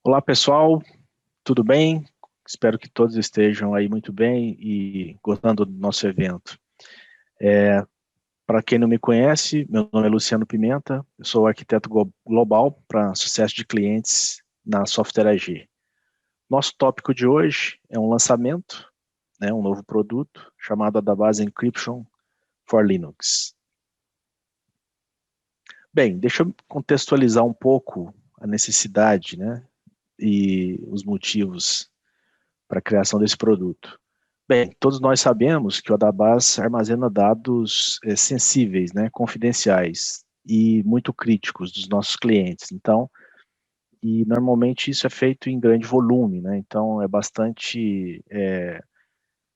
Olá, pessoal, tudo bem? Espero que todos estejam aí muito bem e gostando do nosso evento. Para quem não me conhece, meu nome é Luciano Pimenta, eu sou arquiteto global para sucesso de clientes na Software AG. Nosso tópico de hoje é um lançamento, né, um novo produto chamado Adabase Encryption for Linux. Bem, deixa eu contextualizar um pouco a necessidade, né, e os motivos para a criação desse produto. Bem, todos nós sabemos que o Adabas armazena dados sensíveis, né, confidenciais e muito críticos dos nossos clientes. Então, e normalmente isso é feito em grande volume, né? Então é bastante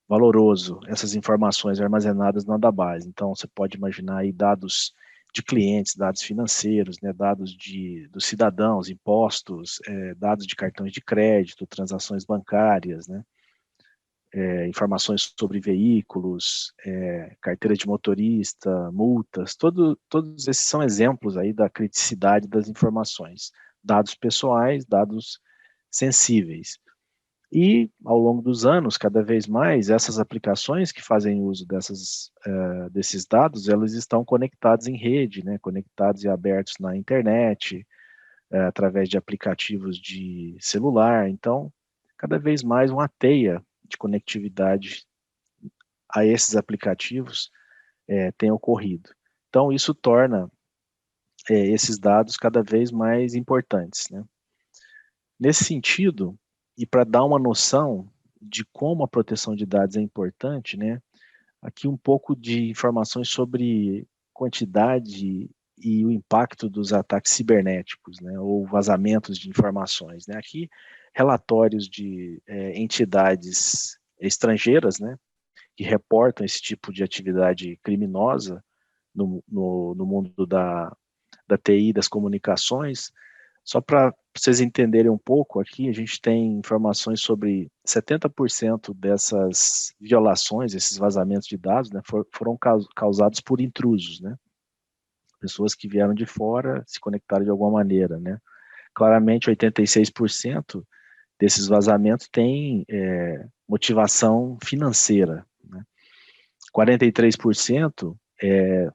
valoroso essas informações armazenadas no Adabase. Então você pode imaginar aí dados de clientes, dados financeiros, né, dados dos cidadãos, impostos, dados de cartões de crédito, transações bancárias, né? Informações sobre veículos, carteira de motorista, multas, todos esses são exemplos aí da criticidade das informações, dados pessoais, dados sensíveis. E, ao longo dos anos, cada vez mais, essas aplicações que fazem uso desses dados, elas estão conectadas em rede, né, conectados e abertos na internet, através de aplicativos de celular. Então, cada vez mais uma teia de conectividade a esses aplicativos tem ocorrido. Então, isso torna esses dados cada vez mais importantes, né? Nesse sentido, e para dar uma noção de como a proteção de dados é importante, né? Aqui um pouco de informações sobre quantidade e o impacto dos ataques cibernéticos, né, ou vazamentos de informações, né. Aqui, relatórios de entidades estrangeiras, né, que reportam esse tipo de atividade criminosa no mundo da TI, das comunicações. Só para vocês entenderem um pouco, aqui a gente tem informações sobre 70% dessas violações, esses vazamentos de dados, né, foram causados por intrusos, né, pessoas que vieram de fora, se conectaram de alguma maneira, né. Claramente, 86% desses vazamentos têm motivação financeira, né. 43%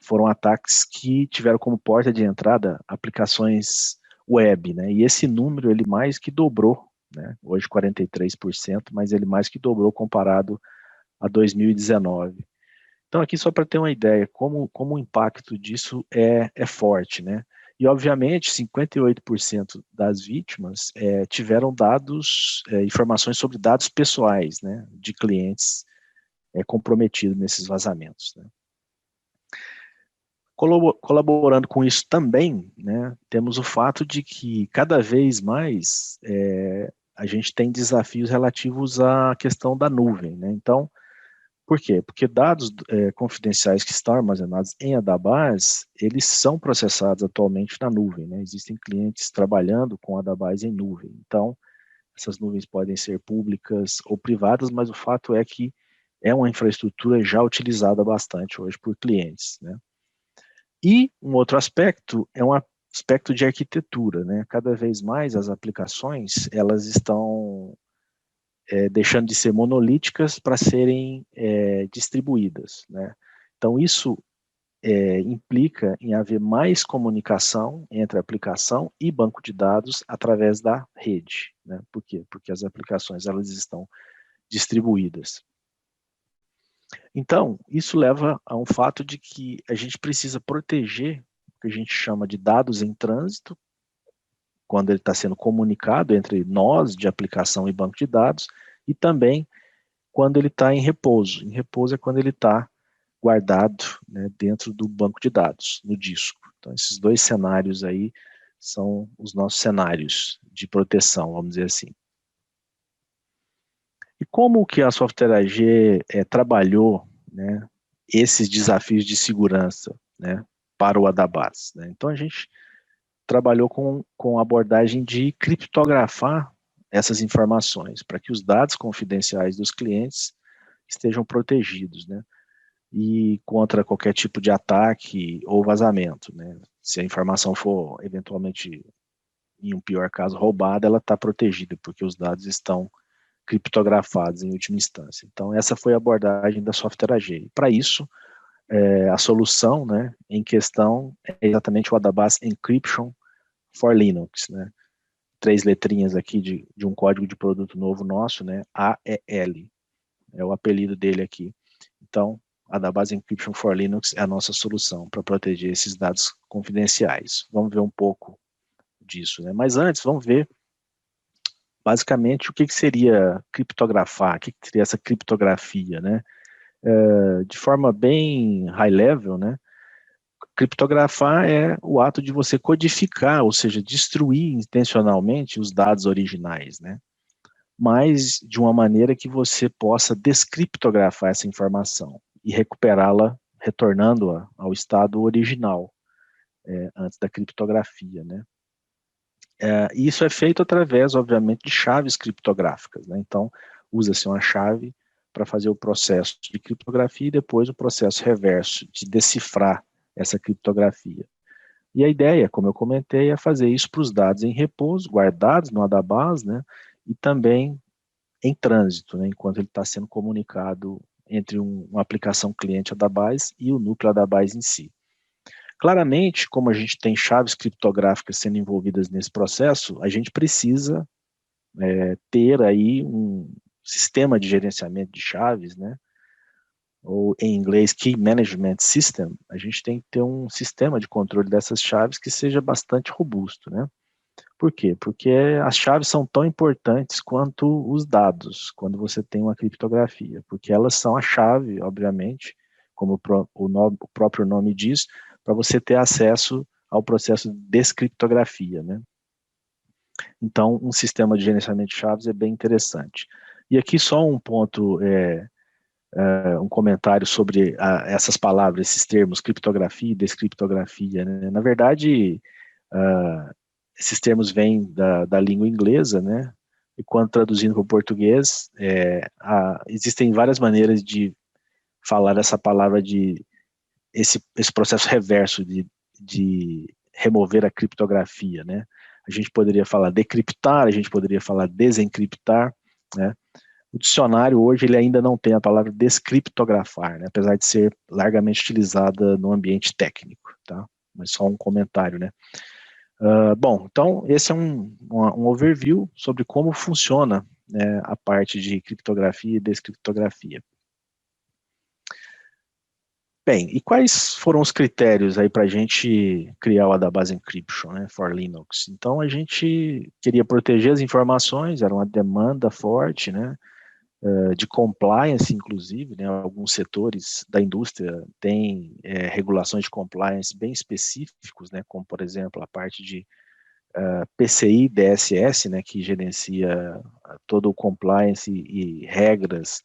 foram ataques que tiveram como porta de entrada aplicações web, né? E esse número ele mais que dobrou, né? Hoje 43%, mas ele mais que dobrou comparado a 2019. Então aqui só para ter uma ideia como o impacto disso é forte, né? E obviamente 58% das vítimas tiveram informações sobre dados pessoais, né? De clientes comprometidos nesses vazamentos, né? Colaborando com isso também, né, temos o fato de que cada vez mais a gente tem desafios relativos à questão da nuvem, né? Então, por quê? Porque dados confidenciais que estão armazenados em Adabase, eles são processados atualmente na nuvem, né? Existem clientes trabalhando com Adabase em nuvem. Então, essas nuvens podem ser públicas ou privadas, mas o fato é que é uma infraestrutura já utilizada bastante hoje por clientes, né? E um outro aspecto é um aspecto de arquitetura, né? Cada vez mais as aplicações elas estão deixando de ser monolíticas para serem distribuídas, né? Então isso implica em haver mais comunicação entre a aplicação e banco de dados através da rede, né? Por quê? Porque as aplicações elas estão distribuídas. Então, isso leva a um fato de que a gente precisa proteger o que a gente chama de dados em trânsito, quando ele está sendo comunicado entre nós, de aplicação e banco de dados, e também quando ele está em repouso. Em repouso é quando ele está guardado, né, dentro do banco de dados, no disco. Então, esses dois cenários aí são os nossos cenários de proteção, vamos dizer assim. E como que a Software AG trabalhou, né, esses desafios de segurança, né, para o Adabas, né? Então a gente trabalhou com a abordagem de criptografar essas informações para que os dados confidenciais dos clientes estejam protegidos, né? E contra qualquer tipo de ataque ou vazamento, né? Se a informação for eventualmente em um pior caso, roubada, ela está protegida, porque os dados estão criptografados em última instância. Então, essa foi a abordagem da Software AG. Para isso, a solução, né, em questão é exatamente o Adabas Encryption for Linux, né? 3 letrinhas aqui de um código de produto novo nosso, né? AEL, é o apelido dele aqui. Então, a Adabas Encryption for Linux é a nossa solução para proteger esses dados confidenciais. Vamos ver um pouco disso, né? Mas antes, vamos ver basicamente o que seria criptografar, o que seria essa criptografia, né? De forma bem high level, né? Criptografar é o ato de você codificar, ou seja, destruir intencionalmente os dados originais, né? Mas de uma maneira que você possa descriptografar essa informação e recuperá-la, retornando-a ao estado original, antes da criptografia, né? Isso é feito através, obviamente, de chaves criptográficas, né? Então, usa-se uma chave para fazer o processo de criptografia e depois o processo reverso de decifrar essa criptografia. E a ideia, como eu comentei, é fazer isso para os dados em repouso, guardados no Adabas, né? E também em trânsito, né? Enquanto ele está sendo comunicado entre uma aplicação cliente Adabas e o núcleo Adabas em si. Claramente, como a gente tem chaves criptográficas sendo envolvidas nesse processo, a gente precisa ter aí um sistema de gerenciamento de chaves, né? Ou em inglês, Key Management System. A gente tem que ter um sistema de controle dessas chaves que seja bastante robusto, né? Por quê? Porque as chaves são tão importantes quanto os dados, quando você tem uma criptografia, porque elas são a chave, obviamente, como o próprio nome diz, para você ter acesso ao processo de descriptografia, né? Então, um sistema de gerenciamento de chaves é bem interessante. E aqui só um ponto, um comentário sobre essas palavras, esses termos, criptografia e descriptografia, né? Na verdade, esses termos vêm da língua inglesa, né? E quando traduzindo para o português, existem várias maneiras de falar essa palavra esse processo reverso de remover a criptografia, né? A gente poderia falar decriptar, a gente poderia falar desencriptar, né? O dicionário hoje ele ainda não tem a palavra descriptografar, né? Apesar de ser largamente utilizada no ambiente técnico, tá? Mas só um comentário, né? Bom, então esse é um overview sobre como funciona, né, a parte de criptografia e descriptografia. Bem, e quais foram os critérios aí para a gente criar o Adabas Encryption, né, for Linux? Então a gente queria proteger as informações, era uma demanda forte, né, de compliance, inclusive, né, alguns setores da indústria têm regulações de compliance bem específicos, né, como por exemplo a parte de PCI DSS, né, que gerencia todo o compliance e regras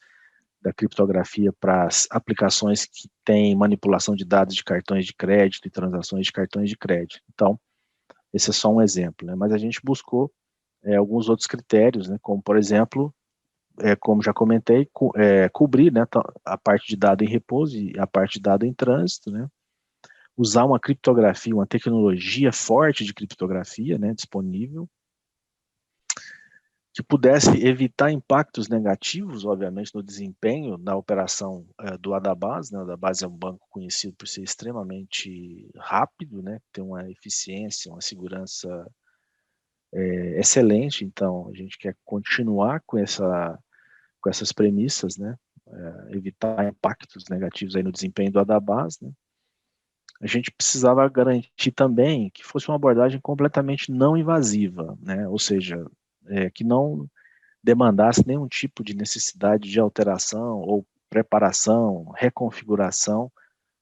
da criptografia para as aplicações que têm manipulação de dados de cartões de crédito e transações de cartões de crédito. Então, esse é só um exemplo, né? Mas a gente buscou alguns outros critérios, né? Como, por exemplo, como já comentei, cobrir, né, a parte de dado em repouso e a parte de dado em trânsito, né? Usar uma criptografia, uma tecnologia forte de criptografia, né, disponível, que pudesse evitar impactos negativos, obviamente, no desempenho da operação do Adabas, né? O Adabas é um banco conhecido por ser extremamente rápido, né? Tem uma eficiência, uma segurança excelente, então a gente quer continuar com essas premissas, né? Evitar impactos negativos aí no desempenho do Adabas, né? A gente precisava garantir também que fosse uma abordagem completamente não invasiva, né? Ou seja, que não demandasse nenhum tipo de necessidade de alteração ou preparação, reconfiguração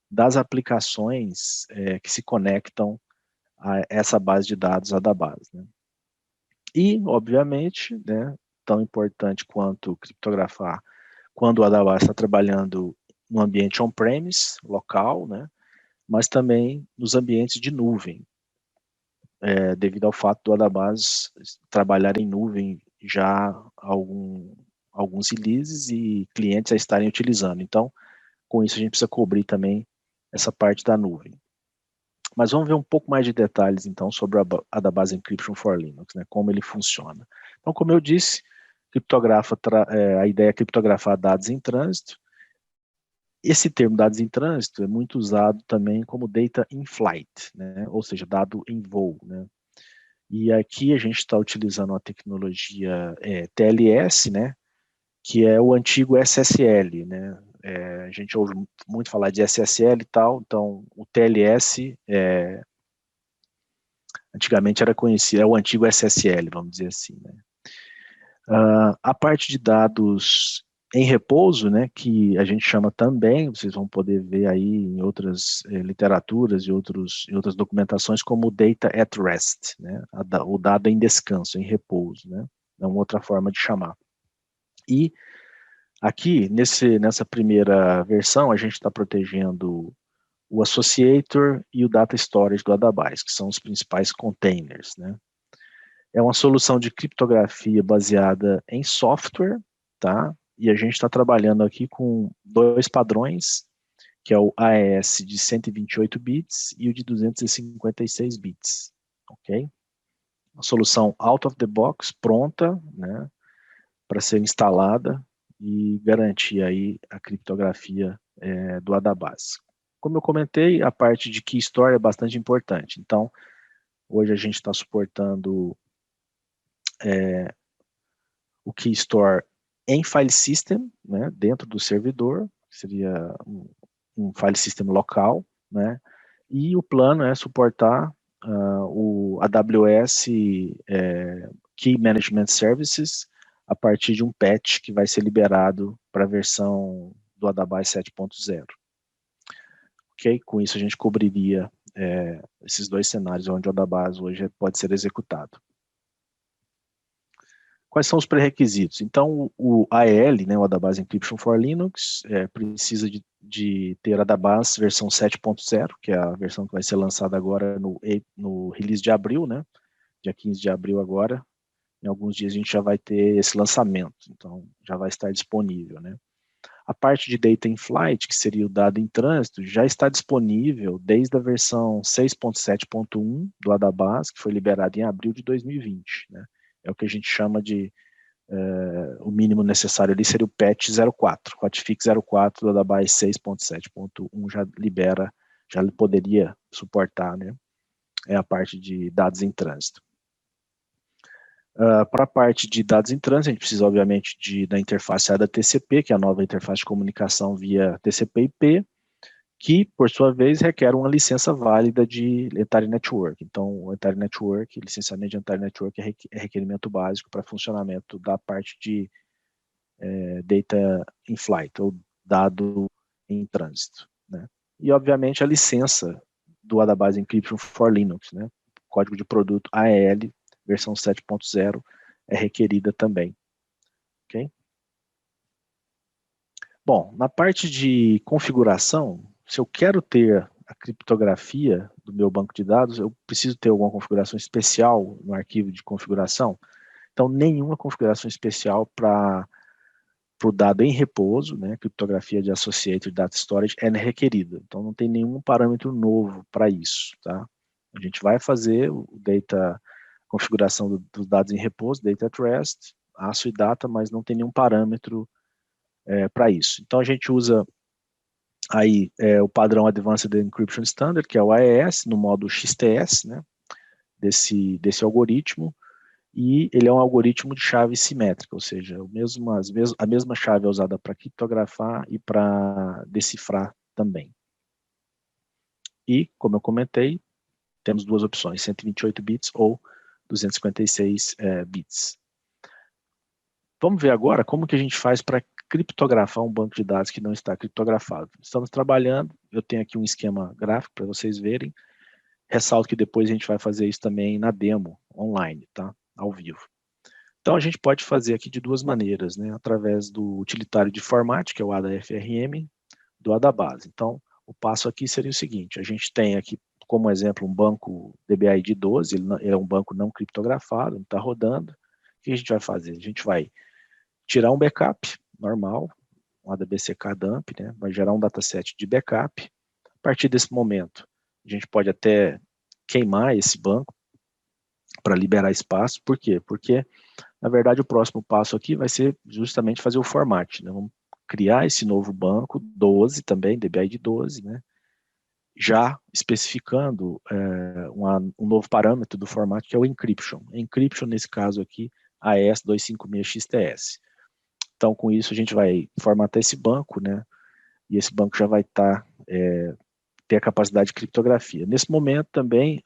das aplicações que se conectam a essa base de dados, a da base, né? E, obviamente, né, tão importante quanto criptografar quando o Adabas está trabalhando no ambiente on-premise, local, né, mas também nos ambientes de nuvem, devido ao fato do Adabas trabalhar em nuvem já há alguns releases e clientes a estarem utilizando. Então, com isso a gente precisa cobrir também essa parte da nuvem. Mas vamos ver um pouco mais de detalhes, então, sobre a Database Encryption for Linux, né, como ele funciona. Então, como eu disse, a ideia é criptografar dados em trânsito. Esse termo dados em trânsito é muito usado também como data in flight, né, ou seja, dado em voo, né. E aqui a gente está utilizando a tecnologia TLS, né, que é o antigo SSL, né. A gente ouve muito falar de SSL e tal, então o TLS antigamente era conhecido, é o antigo SSL, vamos dizer assim, né. A parte de dados em repouso, né, que a gente chama também, vocês vão poder ver aí em outras literaturas e em outras documentações, como data at rest, né, o dado em descanso, em repouso, né, é uma outra forma de chamar. E aqui, nessa primeira versão, a gente está protegendo o Associator e o Data Storage do Adabase, que são os principais containers, né. É uma solução de criptografia baseada em software, tá? E a gente está trabalhando aqui com dois padrões, que é o AES de 128 bits e o de 256 bits, ok? A solução out of the box, pronta, né, para ser instalada e garantir aí a criptografia do Adabase. Como eu comentei, a parte de Key Store é bastante importante. Então, hoje a gente está suportando o Key Store em file system, né, dentro do servidor, que seria um file system local, né, e o plano é suportar o AWS Key Management Services a partir de um patch que vai ser liberado para a versão do Adabase 7.0. Ok? Com isso a gente cobriria esses dois cenários onde o Adabase hoje pode ser executado. Quais são os pré-requisitos? Então, o AEL, né, o Adabase Encryption for Linux, precisa de ter a Adabase versão 7.0, que é a versão que vai ser lançada agora no release de abril, né, dia 15 de abril agora. Em alguns dias a gente já vai ter esse lançamento, então já vai estar disponível, né. A parte de Data in Flight, que seria o dado em trânsito, já está disponível desde a versão 6.7.1 do Adabase, que foi liberado em abril de 2020, né. É o que a gente chama de o mínimo necessário ali seria o patch 04, hotfix 04 do Adabase 6.7.1 já libera, já poderia suportar, né, a parte de dados em trânsito. Para a parte de dados em trânsito, a gente precisa, obviamente, da interface ADA TCP, que é a nova interface de comunicação via TCP/IP, que, por sua vez, requer uma licença válida de Entire Network. Então, o Entire Network, licenciamento de Entire Network é requerimento básico para funcionamento da parte de Data in Flight, ou dado em trânsito, né? E, obviamente, a licença do Adabase Encryption for Linux, né? Código de produto AEL, versão 7.0, é requerida também, ok? Bom, na parte de configuração, se eu quero ter a criptografia do meu banco de dados, eu preciso ter alguma configuração especial no arquivo de configuração. Então, nenhuma configuração especial para o dado em repouso, né, criptografia de Associated Data Storage, é requerida. Então, não tem nenhum parâmetro novo para isso, tá? A gente vai fazer configuração dos dados em repouso, data at rest, ASO e data, mas não tem nenhum parâmetro para isso. Então, a gente usa aí o padrão Advanced Encryption Standard, que é o AES, no modo XTS, né, desse algoritmo, e ele é um algoritmo de chave simétrica, ou seja, a mesma chave é usada para criptografar e para decifrar também. E, como eu comentei, temos duas opções, 128 bits ou 256 bits. Vamos ver agora como que a gente faz para criptografar um banco de dados que não está criptografado. Estamos trabalhando, eu tenho aqui um esquema gráfico para vocês verem, ressalto que depois a gente vai fazer isso também na demo, online, tá? Ao vivo. Então a gente pode fazer aqui de duas maneiras, né? Através do utilitário de format, que é o ADA-FRM, do Adabase. Então, o passo aqui seria o seguinte, a gente tem aqui como exemplo um banco DBID 12, ele é um banco não criptografado, está rodando. O que a gente vai fazer? A gente vai tirar um backup normal, um ADBCK dump, né? Vai gerar um dataset de backup. A partir desse momento, A gente pode até queimar esse banco para liberar espaço. Por quê? Porque, na verdade, o próximo passo aqui vai ser justamente fazer o format, né? Vamos criar esse novo banco, 12 também, DBID 12, né? Já especificando um novo parâmetro do formato, que é o encryption. Encryption, nesse caso aqui, AES256XTS. Então, com isso, a gente vai formatar esse banco, né? E esse banco já vai ter a capacidade de criptografia. Nesse momento, também,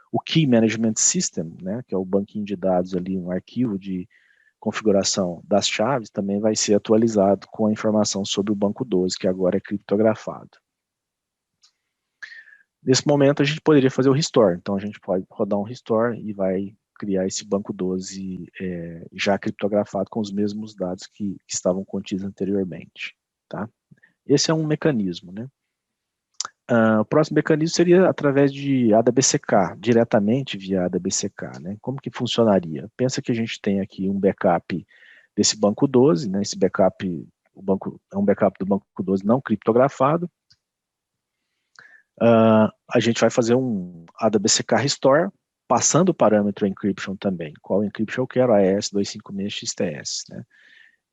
o Key Management System, né? Que é o banquinho de dados ali, um arquivo de configuração das chaves, também vai ser atualizado com a informação sobre o banco 12, que agora é criptografado. Nesse momento, a gente poderia fazer o restore. Então, a gente pode rodar um restore e vai criar esse banco 12 já criptografado com os mesmos dados que estavam contidos anteriormente. Tá? Esse é um mecanismo. Né? O próximo mecanismo seria através de ADA-BCK, diretamente via ADA-BCK. Né? Como que funcionaria? Pensa que a gente tem aqui um backup desse banco 12, né? Esse backup, é um backup do banco 12 não criptografado. A gente vai fazer um ADA-BCK restore, passando o parâmetro encryption também. Qual encryption eu quero? AES256XTS. Né?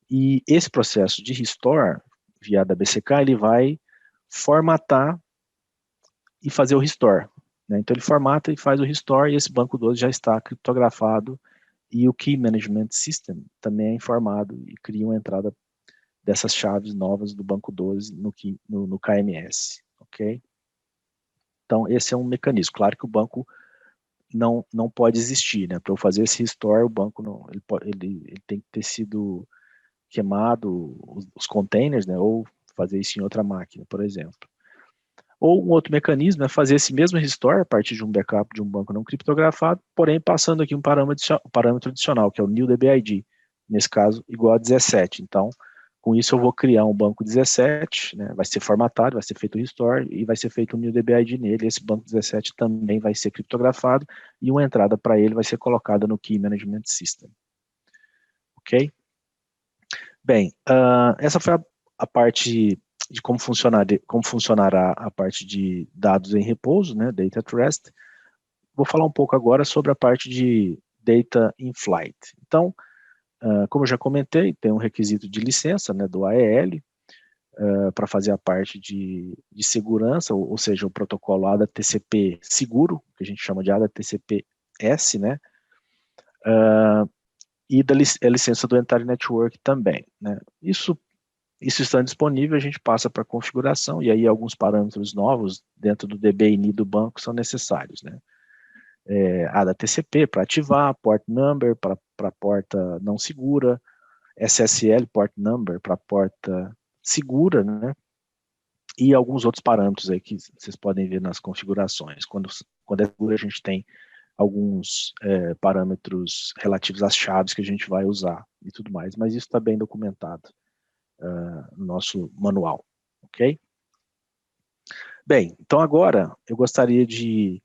E esse processo de restore, via ADA-BCK, ele vai formatar e fazer o restore. Né? Então ele formata e faz o restore, e esse banco 12 já está criptografado, e o Key Management System também é informado e cria uma entrada dessas chaves novas do banco 12 no KMS. Ok? Então, esse é um mecanismo. Claro que o banco não pode existir, né? Para eu fazer esse restore, o banco não, ele tem que ter sido queimado, os containers, né? Ou fazer isso em outra máquina, por exemplo. Ou um outro mecanismo é fazer esse mesmo restore a partir de um backup de um banco não criptografado, porém passando aqui um parâmetro adicional, que é o new DBID, nesse caso igual a 17. Então, com isso eu vou criar um banco 17, né, vai ser formatado, vai ser feito o restore e vai ser feito um new DBID nele. Esse banco 17 também vai ser criptografado e uma entrada para ele vai ser colocada no Key Management System. Ok? Bem, essa foi a parte de como funcionará a parte de dados em repouso, né, Data at Rest. Vou falar um pouco agora sobre a parte de Data in Flight. Então, como eu já comentei, tem um requisito de licença, né, do AEL, para fazer a parte de segurança, ou seja, o protocolo ADA-TCP seguro, que a gente chama de ADA-TCP-S, né, e da licença do Entire Network também. Né. Isso estando disponível, a gente passa para configuração, e aí alguns parâmetros novos dentro do DBINI do banco são necessários, né? ADA-TCP para ativar, port number para porta não segura, SSL port number para porta segura, né? E alguns outros parâmetros aí que vocês podem ver nas configurações. Quando é segura, a gente tem alguns parâmetros relativos às chaves que a gente vai usar e tudo mais, mas isso está bem documentado no nosso manual, ok? Bem, então agora eu gostaria de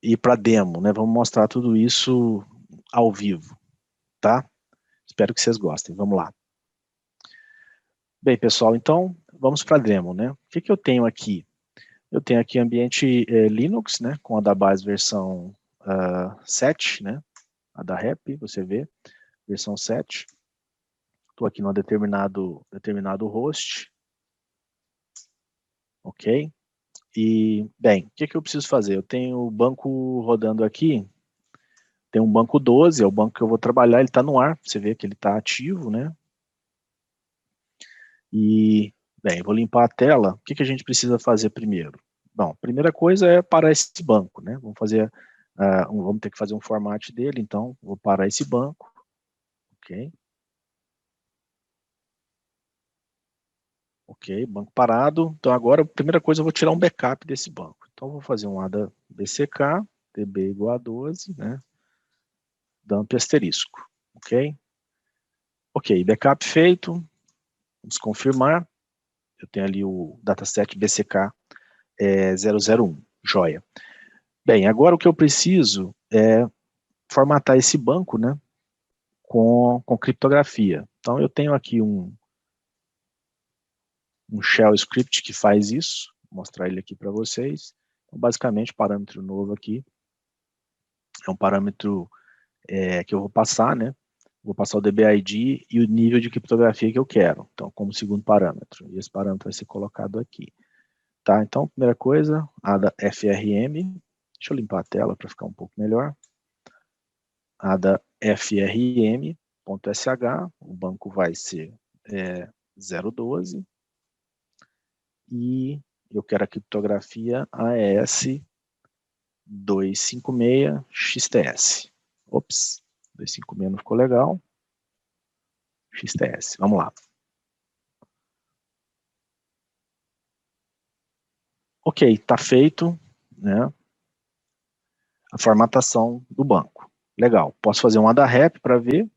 ir para a demo, né? Vamos mostrar tudo isso ao vivo, tá? Espero que vocês gostem, vamos lá. Bem, pessoal, então vamos para a demo, né? O que eu tenho aqui? Eu tenho aqui ambiente Linux, né? Com a da base versão 7, né? A da REP, você vê, versão 7. Estou aqui num determinado host, ok? E, bem, o que eu preciso fazer? Eu tenho o banco rodando aqui, tem um banco 12, é o banco que eu vou trabalhar, ele está no ar, você vê que ele está ativo, né? E, bem, vou limpar a tela. O que a gente precisa fazer primeiro? Bom, a primeira coisa é parar esse banco, né? Vamos ter que fazer um format dele, então vou parar esse banco, ok? Ok, banco parado. Então agora a primeira coisa eu vou tirar um backup desse banco. Então vou fazer um ADA BCK, db igual a 12, né? Dump asterisco, ok? Ok, backup feito. Vamos confirmar. Eu tenho ali o dataset BCK 001, joia. Bem, agora o que eu preciso é formatar esse banco, né, com criptografia. Então eu tenho aqui um shell script que faz isso, vou mostrar ele aqui para vocês. Então, basicamente, parâmetro novo aqui é um parâmetro que eu vou passar, né? Vou passar o DBID e o nível de criptografia que eu quero, então, como segundo parâmetro. E esse parâmetro vai ser colocado aqui. Tá, então, primeira coisa, ADA FRM. Deixa eu limpar a tela para ficar um pouco melhor. ADA FRM.sh, o banco vai ser 012. E eu quero a criptografia AES 256 XTS. Ops, 256 não ficou legal. XTS, vamos lá. Ok, está feito, né, a formatação do banco. Legal, posso fazer um ADA-REP para ver.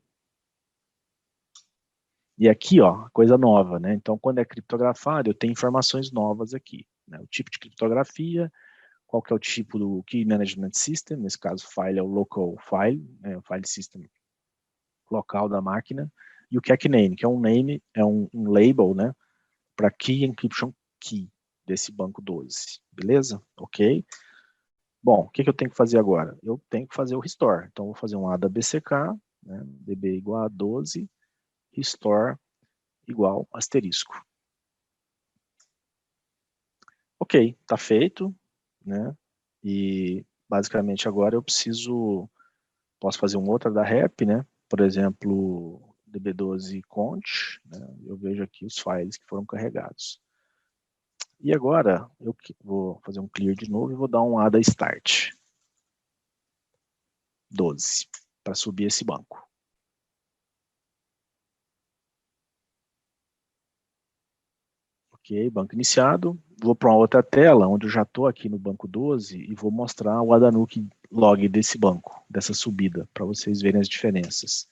E aqui, ó, coisa nova, né? Então, quando é criptografado, eu tenho informações novas aqui, né? O tipo de criptografia, qual que é o tipo do Key Management System, nesse caso, file é o local file, né, o file system local da máquina, e o CAC-name, que é um name, é um label, né, para Key Encryption Key desse banco 12, beleza? Ok? Bom, o que eu tenho que fazer agora? Eu tenho que fazer o restore, então vou fazer um ADA BCK, né, db igual a 12, restore igual asterisco. Ok, tá feito, né? E basicamente agora eu posso fazer um outro da rep, né? Por exemplo, db12 cont, né? Eu vejo aqui os files que foram carregados. E agora eu vou fazer um clear de novo e vou dar um ADA start 12 para subir esse banco. Ok, banco iniciado. Vou para uma outra tela, onde eu já estou aqui no banco 12 e vou mostrar o ADANUC log desse banco, dessa subida, para vocês verem as diferenças.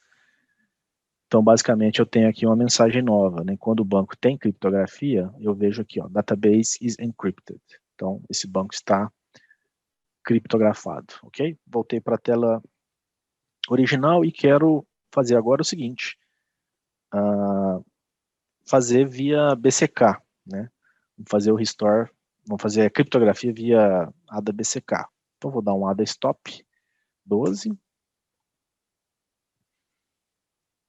Então, basicamente, eu tenho aqui uma mensagem nova, né? Quando o banco tem criptografia, eu vejo aqui, ó, database is encrypted. Então, esse banco está criptografado, ok? Voltei para a tela original e quero fazer agora o seguinte, fazer via BCK, né? Vamos fazer o restore, vamos fazer a criptografia via ADA BCK. Então, vou dar um ADA stop 12.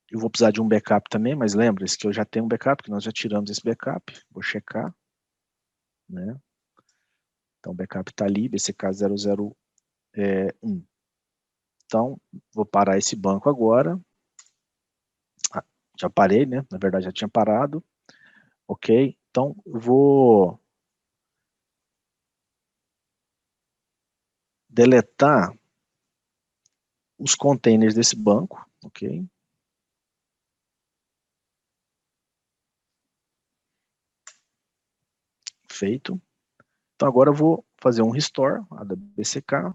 Eu vou precisar de um backup também, mas lembre-se que eu já tenho um backup, que nós já tiramos esse backup. Vou checar, né? Então, o backup está ali, BCK001. Então, vou parar esse banco agora. Já parei, né? Na verdade, já tinha parado. Ok? Então, vou deletar os containers desse banco. Ok? Feito. Então, agora eu vou fazer um restore, a da BCK,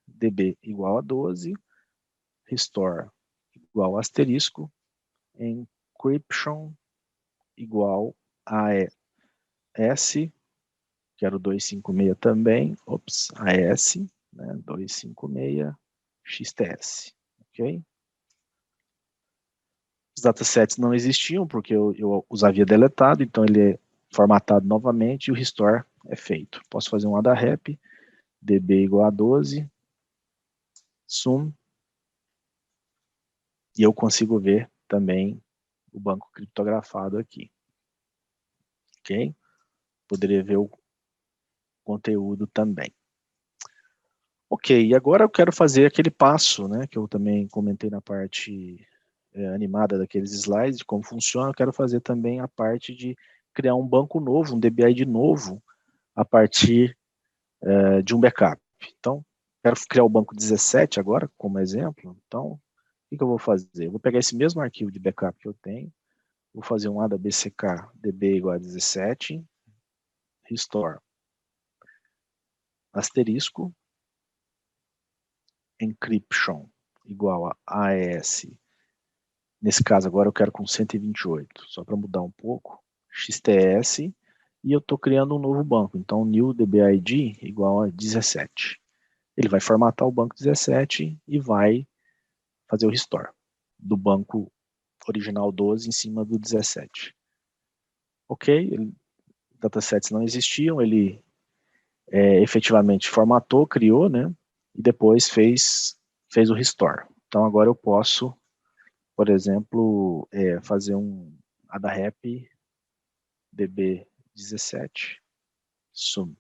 db igual a 12, restore igual a asterisco, encryption igual a S, quero 256 também, ops, AS, né, 256 XTS, ok? Os datasets não existiam porque eu os havia deletado, então ele é formatado novamente e o restore é feito. Posso fazer um ADA-REP, db igual a 12, sum, e eu consigo ver também o banco criptografado aqui. Ok? Poderia ver o conteúdo também. Ok, e agora eu quero fazer aquele passo, né, que eu também comentei na parte animada daqueles slides, de como funciona. Eu quero fazer também a parte de criar um banco novo, um DBID novo, a partir de um backup. Então, quero criar o banco 17 agora, como exemplo. Então, o que eu vou fazer? Eu vou pegar esse mesmo arquivo de backup que eu tenho, vou fazer um ADA BCK db igual a 17, restore, asterisco, encryption igual a AES. Nesse caso agora eu quero com 128, só para mudar um pouco, XTS, e eu estou criando um novo banco, então new dbid igual a 17. Ele vai formatar o banco 17 e vai fazer o restore do banco original 12 em cima do 17. Ok, datasets não existiam, ele efetivamente formatou, criou, né? E depois fez o restore. Então agora eu posso, por exemplo, fazer um AdaRep DB17 sum.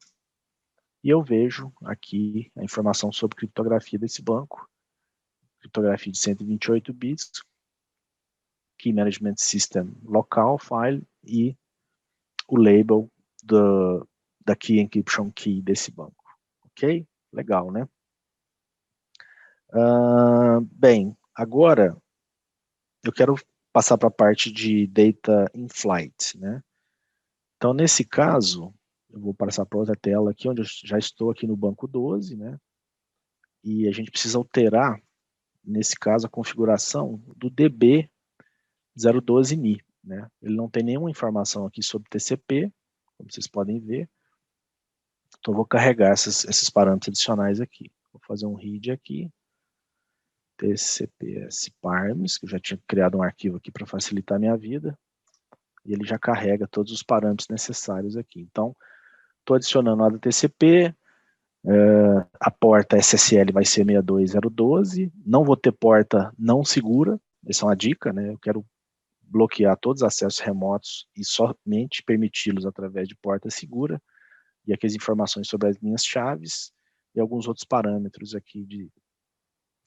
E eu vejo aqui a informação sobre criptografia desse banco, criptografia de 128 bits, Key Management System local file e o label da Key Encryption Key desse banco. Ok? Legal, né? Bem, agora eu quero passar para a parte de Data in Flight, né? Então, nesse caso, eu vou passar para outra tela aqui, onde eu já estou aqui no banco 12, né? E a gente precisa alterar, nesse caso, a configuração do DB012NI, né? Ele não tem nenhuma informação aqui sobre TCP, como vocês podem ver. Então, eu vou carregar esses parâmetros adicionais aqui. Vou fazer um read aqui, TCPS params, que eu já tinha criado um arquivo aqui para facilitar a minha vida. E ele já carrega todos os parâmetros necessários aqui. Então, estou adicionando a TCP, a porta SSL vai ser 62012, não vou ter porta não segura, essa é uma dica, né? Eu quero bloquear todos os acessos remotos e somente permiti-los através de porta segura, e aqui as informações sobre as minhas chaves e alguns outros parâmetros aqui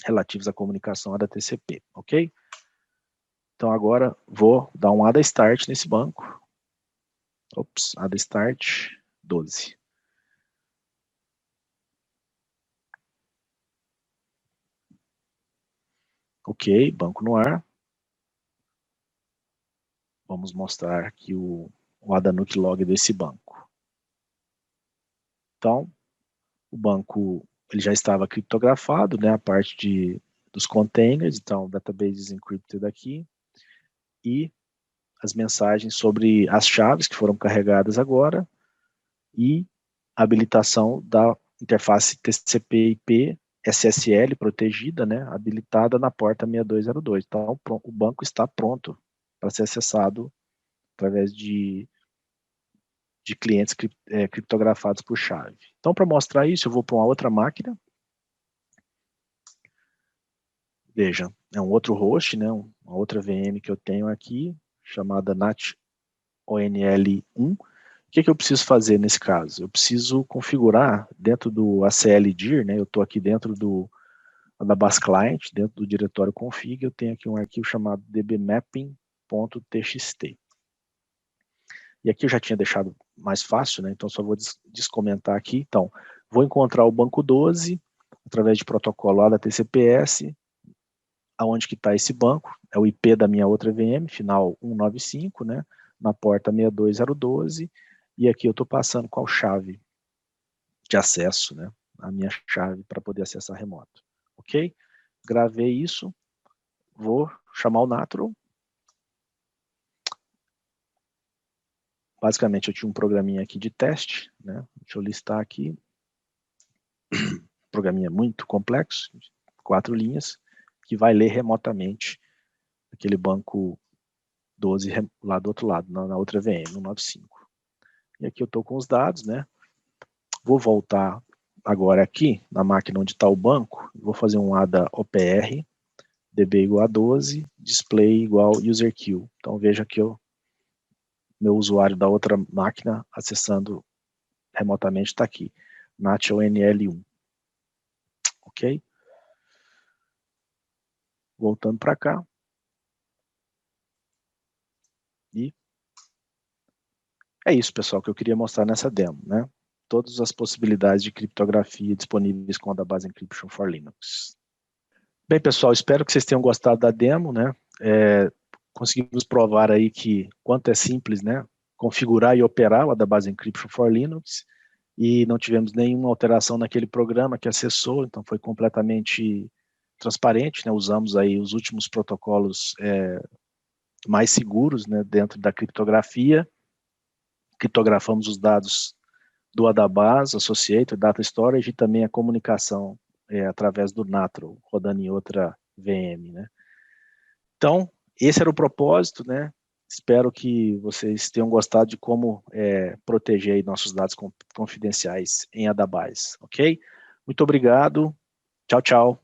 relativos à comunicação ADA-TCP, ok? Então agora vou dar um ADA Start nesse banco. Ops, ADA Start 12. Ok, banco no ar. Vamos mostrar aqui o ADA-NUC log desse banco. Então, o banco ele já estava criptografado, né, a parte dos containers, então, databases encrypted aqui, e as mensagens sobre as chaves que foram carregadas agora, e a habilitação da interface TCP/IP SSL protegida, né, habilitada na porta 6202. Então, o banco está pronto para ser acessado através de clientes criptografados por chave. Então, para mostrar isso, eu vou para uma outra máquina. Veja, é um outro host, né, uma outra VM que eu tenho aqui, chamada NAT ONL1. O que eu preciso fazer nesse caso? Eu preciso configurar dentro do ACL-dir, né, eu estou aqui dentro da base client, dentro do diretório config, eu tenho aqui um arquivo chamado dbmapping.txt. E aqui eu já tinha deixado mais fácil, né? Então só vou descomentar aqui. Então, vou encontrar o banco 12, através de protocolo lá da TCP/S, aonde que está esse banco, é o IP da minha outra VM, final 195, né? Na porta 62012, e aqui eu estou passando qual chave de acesso, né? A minha chave para poder acessar remoto. Ok? Gravei isso, vou chamar o Natural. Basicamente, eu tinha um programinha aqui de teste, né? Deixa eu listar aqui. Programinha muito complexo, 4 linhas, que vai ler remotamente aquele banco 12 lá do outro lado, na outra VM, no 95. E aqui eu estou com os dados, né? Vou voltar agora aqui na máquina onde está o banco, vou fazer um ADA OPR, DB igual a 12, display igual user queue. Então veja que meu usuário da outra máquina acessando remotamente está aqui, NATONL1. Ok? Voltando para cá. E é isso, pessoal, que eu queria mostrar nessa demo, né? Todas as possibilidades de criptografia disponíveis com a Database Encryption for Linux. Bem, pessoal, espero que vocês tenham gostado da demo, né? Conseguimos provar aí que quanto é simples, né? Configurar e operar a Database Encryption for Linux, e não tivemos nenhuma alteração naquele programa que acessou, então foi completamente transparente, né? Usamos aí os últimos protocolos mais seguros, né, dentro da criptografia, criptografamos os dados do Adabas, Associated, Data Storage, e também a comunicação através do Natural, rodando em outra VM, né. Então, esse era o propósito, né. Espero que vocês tenham gostado de como proteger aí nossos dados confidenciais em Adabase, ok? Muito obrigado. Tchau, tchau.